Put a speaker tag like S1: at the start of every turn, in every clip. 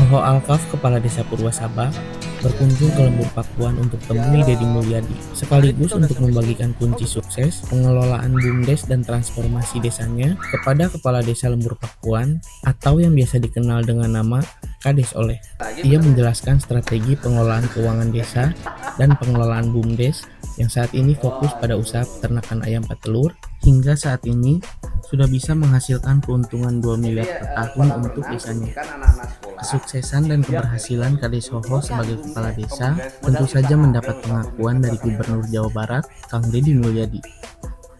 S1: Hoho Alkaf, Kepala Desa Purwasaba, berkunjung ke Lembur Pakuan untuk temui Deddy Mulyadi, sekaligus untuk membagikan kunci sukses pengelolaan BUMDes dan transformasi desanya kepada Kepala Desa Lembur Pakuan atau yang biasa dikenal dengan nama Kades Oleh. Ia menjelaskan strategi pengelolaan keuangan desa dan pengelolaan BUMDes yang saat ini fokus pada usaha peternakan ayam petelur hingga saat ini sudah bisa menghasilkan keuntungan 2 miliar per tahun untuk desanya. Kesuksesan dan keberhasilan Kades Hoho sebagai kepala desa tentu saja mendapat pengakuan dari Gubernur Jawa Barat, Kang Deddy Mulyadi.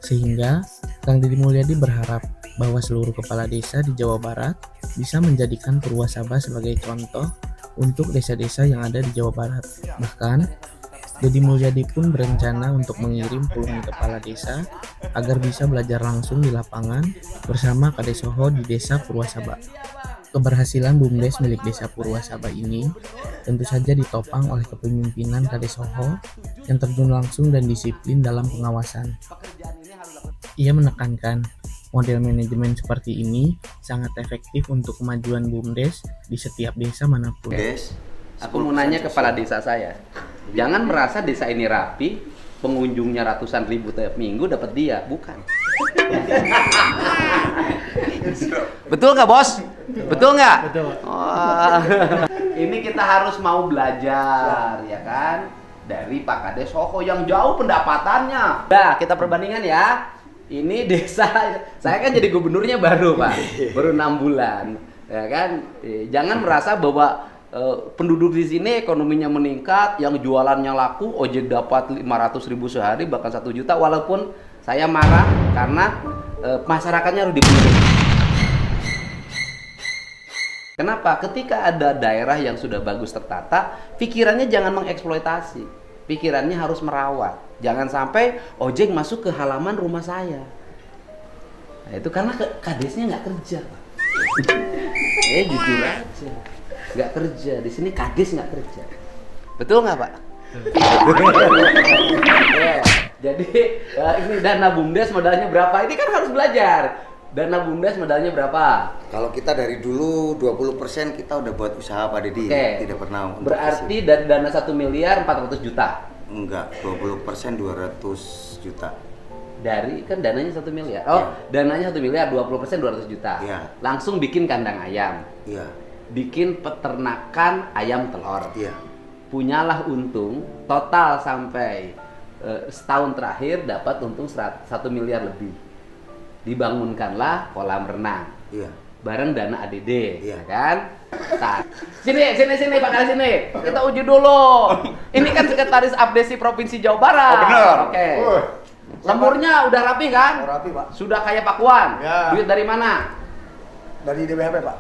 S1: Sehingga Kang Deddy Mulyadi berharap bahwa seluruh kepala desa di Jawa Barat bisa menjadikan Purwasaba sebagai contoh untuk desa-desa yang ada di Jawa Barat. Bahkan, Deddy Mulyadi pun berencana untuk mengirim puluhan kepala desa agar bisa belajar langsung di lapangan bersama Kades Hoho di Desa Purwasaba. Keberhasilan BUMDes milik Desa Purwasaba ini tentu saja ditopang oleh kepemimpinan Kades Hoho yang terjun langsung dan disiplin dalam pengawasan. Ia menekankan model manajemen seperti ini sangat efektif untuk kemajuan BUMDes di setiap desa manapun.
S2: Des, aku mau nanya kepala desa saya. Jangan merasa desa ini rapi, pengunjungnya ratusan ribu tiap minggu dapat dia, bukan. Betul nggak, Bos? Betul nggak?
S3: Betul.
S2: Oh. Ini kita harus mau belajar, ya kan? Dari Pak Kades Hoho yang jauh pendapatannya. Nah, kita perbandingan ya. Ini desa, saya kan jadi gubernurnya baru, Pak. Baru 6 bulan. Ya kan? Jangan merasa bahwa penduduk di sini ekonominya meningkat, yang jualannya laku, ojek dapat 500.000 sehari, bahkan 1 juta. Walaupun saya marah karena masyarakatnya harus dipenuhi. Kenapa? Ketika ada daerah yang sudah bagus tertata, pikirannya jangan mengeksploitasi. Pikirannya harus merawat. Jangan sampai ojek masuk ke halaman rumah saya. Nah, itu karena kadesnya nggak kerja, Pak. Jujur aja. Nggak kerja. Di sini kades nggak kerja. Betul nggak, Pak? Ya, jadi ini dana BUMDes modalnya berapa? Ini kan harus belajar. Dana BUMDes modalnya berapa?
S4: Kalau kita dari dulu 20% kita udah buat usaha, Pak Deddy. Tidak pernah.
S2: Berarti dari dana 1 miliar 400 juta?
S4: Enggak, 20% 200 juta.
S2: Dari kan dananya 1 miliar. Oh, ya. Dananya 1 miliar, 20% 200 juta.
S4: Ya.
S2: Langsung bikin kandang ayam.
S4: Iya.
S2: Bikin peternakan ayam telur.
S4: Iya.
S2: Punyalah untung total sampai setahun terakhir dapat untung 1 miliar lebih. Dibangunkanlah kolam renang.
S4: Iya.
S2: Bareng dana ADD,
S4: iya.
S2: Ya kan? Sini Pak Kades, sini. Kita uji dulu. Ini kan Sekretaris Abdesi Provinsi Jawa Barat.
S3: Oh, benar.
S2: Oke. Lemburnya udah rapi kan?
S3: Rapi, Pak.
S2: Sudah kayak Pakuan.
S3: Ya.
S2: Duit dari mana?
S3: Dari DBHP, Pak.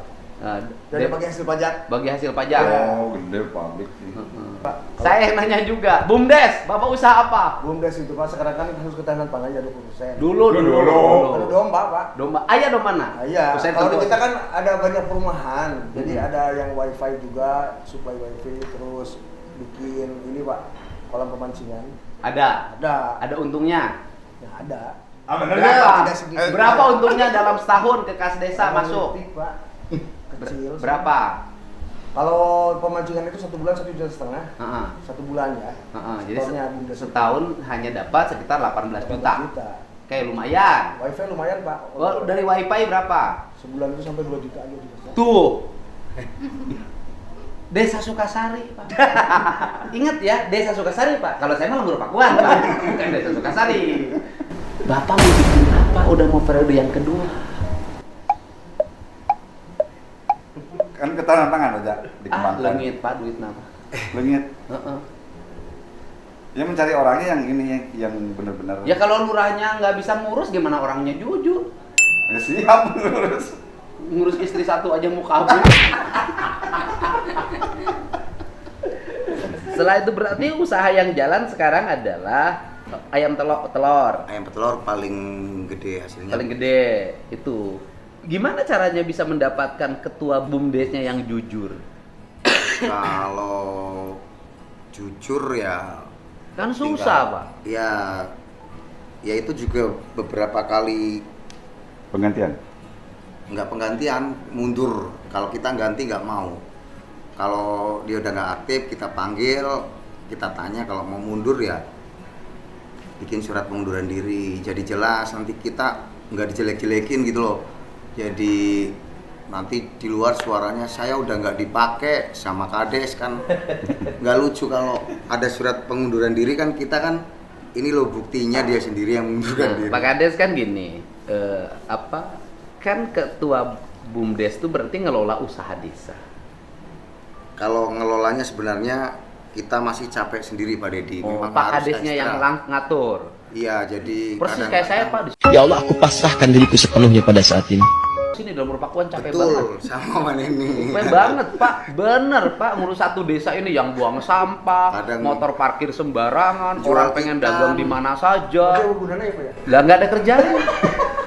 S3: Dari bagi hasil pajak.
S2: Bagi hasil pajak.
S5: Oh, gede pabrik sih.
S3: Pak,
S2: Saya yang nanya juga. BUMDes, Bapak usaha apa?
S3: BUMDes itu, Pak, sekarang kan harus ketahanan pangan aja 20%.
S2: Dulu.
S3: Ada domba, Pak.
S2: Domba. Ayah domba mana?
S3: Iya.
S2: Saya
S3: Kalau
S2: tentu-
S3: di kita kan ada banyak perumahan. Jadi ada yang wifi juga, supply wifi, terus bikin ini, Pak, kolam pemancingan.
S2: Ada.
S3: Ada.
S2: Ada untungnya.
S3: Ya, ada.
S2: Berapa?
S3: Tidak sedikit.
S2: Berapa untungnya dalam setahun ke kas desa masuk?
S3: Politik, Pak. Kecil.
S2: Berapa?
S3: Kalau pemancingan itu 1 bulan 1,5 juta.
S2: Heeh.
S3: 1 bulan ya.
S2: Jadi
S3: Totalnya BUMDes
S2: setahun hanya dapat sekitar 18 juta.
S3: 18 juta.
S2: Kayak lumayan.
S3: Wifi lumayan, Pak.
S2: Oh, dari wifi berapa?
S3: Sebulan itu sampai 2 juta aja bisa.
S2: Tuh. Desa Sukasari, Pak. Ingat ya, Desa Sukasari, Pak. Kalau saya mah Lembur Pakuan, Pak. Bukan Desa Sukasari. Bapak mau bikin apa? Udah mau periode yang kedua.
S5: Kan ketahanan pangan aja dikembangkan.
S2: Lengit, Pak, duit nama.
S5: Lengit.
S2: Heeh.
S5: Ya mencari orangnya yang ini yang benar-benar.
S2: Ya kalau lurahnya nggak bisa ngurus, gimana orangnya jujur?
S5: Ya, siap lurus.
S2: Ngurus istri satu aja mau kabur. Setelah itu berarti usaha yang jalan sekarang adalah ayam telur.
S4: Ayam petelur paling gede hasilnya.
S2: Paling gede itu. Gimana caranya bisa mendapatkan ketua BUMDesnya yang jujur?
S4: Kalau jujur ya
S2: Kan susah, Pak.
S4: Ya itu juga beberapa kali
S5: Penggantian.
S4: nggak penggantian, mundur. Kalau kita ganti nggak mau. Kalau dia udah nggak aktif, kita panggil, kita tanya kalau mau mundur ya bikin surat pengunduran diri. Jadi jelas nanti kita nggak dijelek-jelekin gitu loh. Jadi nanti di luar suaranya saya udah nggak dipakai sama Kades kan nggak lucu. Kalau ada surat pengunduran diri kan kita kan ini loh buktinya dia sendiri yang mengundurkan diri.
S2: Pak Kades kan gini, kan ketua BUMDes itu berarti ngelola usaha desa.
S4: Kalau ngelolanya sebenarnya kita masih capek sendiri Pak Dedi.
S2: Oh,
S4: Memang
S2: Pak
S4: harus
S2: Kadesnya
S4: ekstra.
S2: yang ngatur.
S4: Iya, jadi
S2: Persis kayak saya Pak, di
S6: Ya Allah, aku pasrahkan diriku sepenuhnya pada saat ini.
S2: sini dalam Pakuan capek
S4: betul
S2: banget.
S4: sama Mas ini.
S2: Capek banget Pak, bener Pak, ngurus satu desa ini yang buang sampah,
S4: Kadang
S2: motor parkir sembarangan,
S4: jual
S2: orang pengen
S4: ikan.
S2: dagang di mana
S3: Berarti
S2: saja.
S3: apa gunanya ya Pak ya?
S2: Lah nggak ada kerjaan.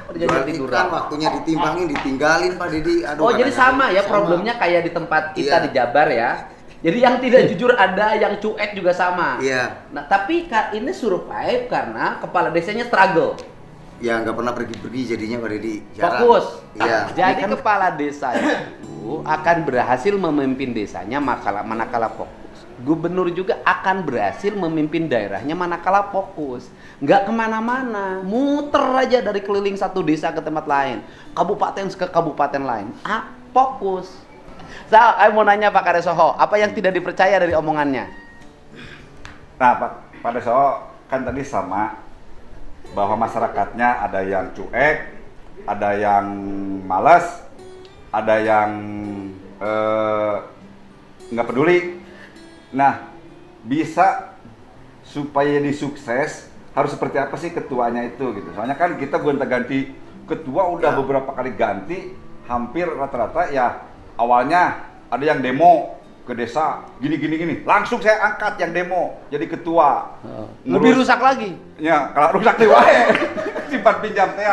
S2: Kerjanya
S4: Jual
S2: tiduran.
S4: ikan waktunya ditimbangin, ditinggalin Pak Dedi. Aduh,
S2: Oh jadi
S4: kadang-kadang
S2: sama ya problemnya kayak di tempat kita
S4: Iya.
S2: di Jabar ya. Jadi yang tidak jujur ada, yang cuek juga sama.
S4: Iya.
S2: Nah tapi ini survive karena kepala desanya struggle.
S4: Ya nggak pernah pergi-pergi jadinya Pak Dedi. Jarang.
S2: Fokus.
S4: Iya.
S2: Jadi kepala desa itu akan berhasil memimpin desanya manakala fokus. Gubernur juga akan berhasil memimpin daerahnya manakala fokus. Nggak kemana-mana, muter aja dari keliling satu desa ke tempat lain, kabupaten ke kabupaten lain. Fokus. Saya mau nanya Pak Kadesoho, apa yang tidak dipercaya dari omongannya?
S5: Nah, Pak Deso kan tadi sama bahwa masyarakatnya ada yang cuek, ada yang malas, ada yang nggak peduli. Nah, bisa supaya jadi sukses harus seperti apa sih ketuanya itu gitu. Soalnya kan kita gonta-ganti ketua udah beberapa kali ganti, hampir rata-rata ya awalnya ada yang demo ke desa gini, langsung saya angkat yang demo jadi ketua.
S2: Lebih rusak lagi.
S5: Ya, kalau rusak di wae. Simpan pinjam teh.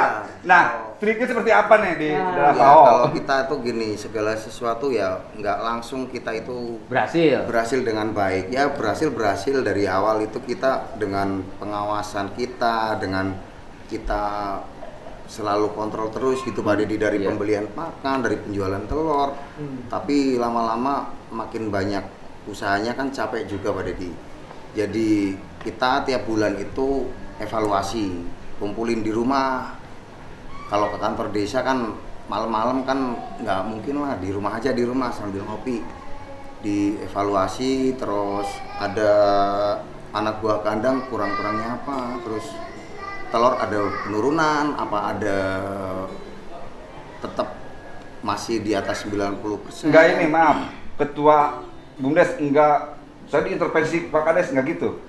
S5: Nah, triknya seperti apa nih di dalam
S4: Ya,
S5: KO?
S4: kalau kita tuh gini, segala sesuatu ya nggak langsung kita itu berhasil dengan baik. Ya berhasil dari awal itu kita dengan pengawasan kita, dengan kita selalu kontrol terus gitu Pak Dedi dari pembelian pakan, dari penjualan telur. Tapi lama-lama makin banyak usahanya kan capek juga Pak Dedi. Jadi kita tiap bulan itu evaluasi, kumpulin di rumah. Kalau ke kantor desa kan malam-malam kan nggak mungkin lah, di rumah aja, di rumah sambil ngopi. Dievaluasi, terus ada anak buah kandang kurang-kurangnya apa, terus telur ada penurunan, apa ada tetap masih di atas 90%.
S5: Enggak ini, maaf. Ketua BUMDes enggak, saya diintervensi Pak Kades enggak gitu.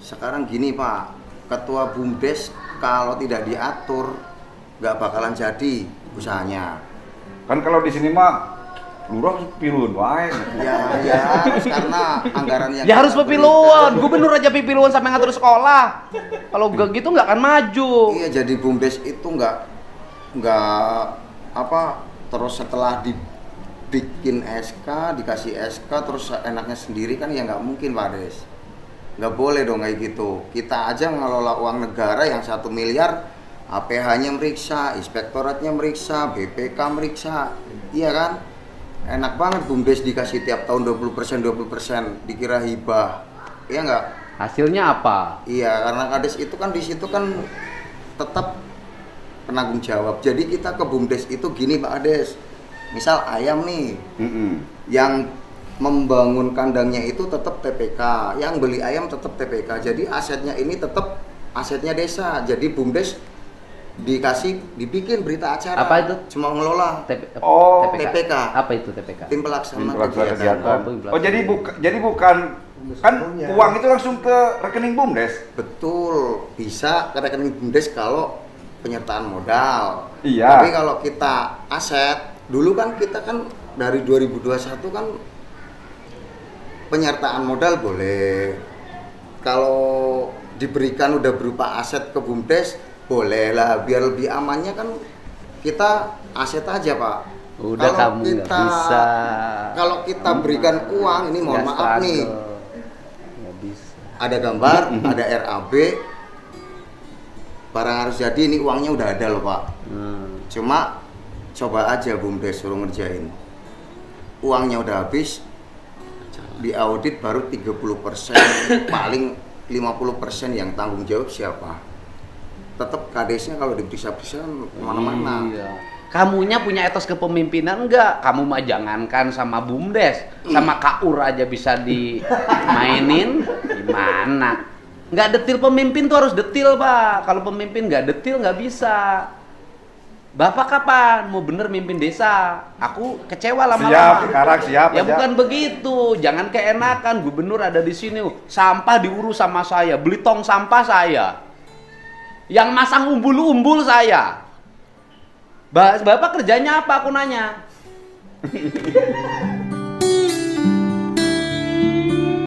S4: Sekarang gini Pak, ketua BUMDes kalau tidak diatur nggak bakalan jadi usahanya.
S5: Kan kalau di sini mah lurah pilun wae.
S4: Ya, karena anggarannya
S2: Ya harus pepiluan, gubernur aja pepiluan sampai ngatur sekolah. Kalau gak gitu nggak akan maju.
S4: Iya, jadi BUMDes itu nggak apa, terus setelah dibikin SK, dikasih SK terus enaknya sendiri kan ya nggak mungkin Pak Des. Nggak boleh dong kayak gitu. Kita aja ngelola uang negara yang 1 miliar, APH-nya meriksa, inspektoratnya meriksa, BPK meriksa, iya kan? Enak banget BUMDes dikasih tiap tahun 20%, dikira hibah, iya nggak?
S2: Hasilnya apa?
S4: Iya, karena Kades itu kan di situ kan tetap penanggung jawab. Jadi kita ke BUMDes itu gini Pak Kades, misal ayam nih, yang membangun kandangnya itu tetap TPK, yang beli ayam tetap TPK. Jadi asetnya ini tetap asetnya desa. Jadi BUMDes dibikin berita acara.
S2: Apa itu?
S4: Cuma ngelola
S5: Oh,
S4: TPK.
S2: Apa itu TPK?
S4: Tim pelaksana
S5: Pelaksana
S4: kegiatan.
S5: kegiatan. Oh, jadi bukan kan uang itu langsung ke rekening BUMDes.
S4: Betul, bisa ke rekening BUMDes kalau penyertaan modal.
S5: Iya.
S4: Tapi kalau kita aset, dulu kan kita kan dari 2021 kan penyertaan modal boleh. Kalau diberikan udah berupa aset ke BUMDes, boleh lah, biar lebih amannya kan kita aset aja Pak.
S2: Udah
S4: Kalau
S2: kamu nggak bisa.
S4: Kalau kita berikan uang, ini mohon
S2: Nggak
S4: maaf nih,
S2: struggle. Nggak bisa.
S4: ada gambar, ada RAB, barang harus jadi, ini uangnya udah ada loh Pak. Cuma coba aja BUMDes suruh ngerjain. Uangnya udah habis, di audit baru 30%, paling 50% yang tanggung jawab siapa? Tetap kadesnya kalau diperiksa-periksa kemana-mana.
S2: Iya. Kamunya punya etos kepemimpinan enggak? Kamu mah jangankan sama BUMDes, sama KUR aja bisa dimainin, gimana? Nggak detil pemimpin tuh harus detil, Pak. Kalau pemimpin nggak detil nggak bisa. Bapak kapan mau bener mimpin desa? Aku kecewa lama-lama.
S5: Siap, sekarang siap.
S2: Ya
S5: aja.
S2: bukan begitu, jangan keenakan. Gubernur ada di sini, sampah diurus sama saya, beli tong sampah saya, yang masang umbul-umbul saya. Bapak kerjanya apa? Aku nanya.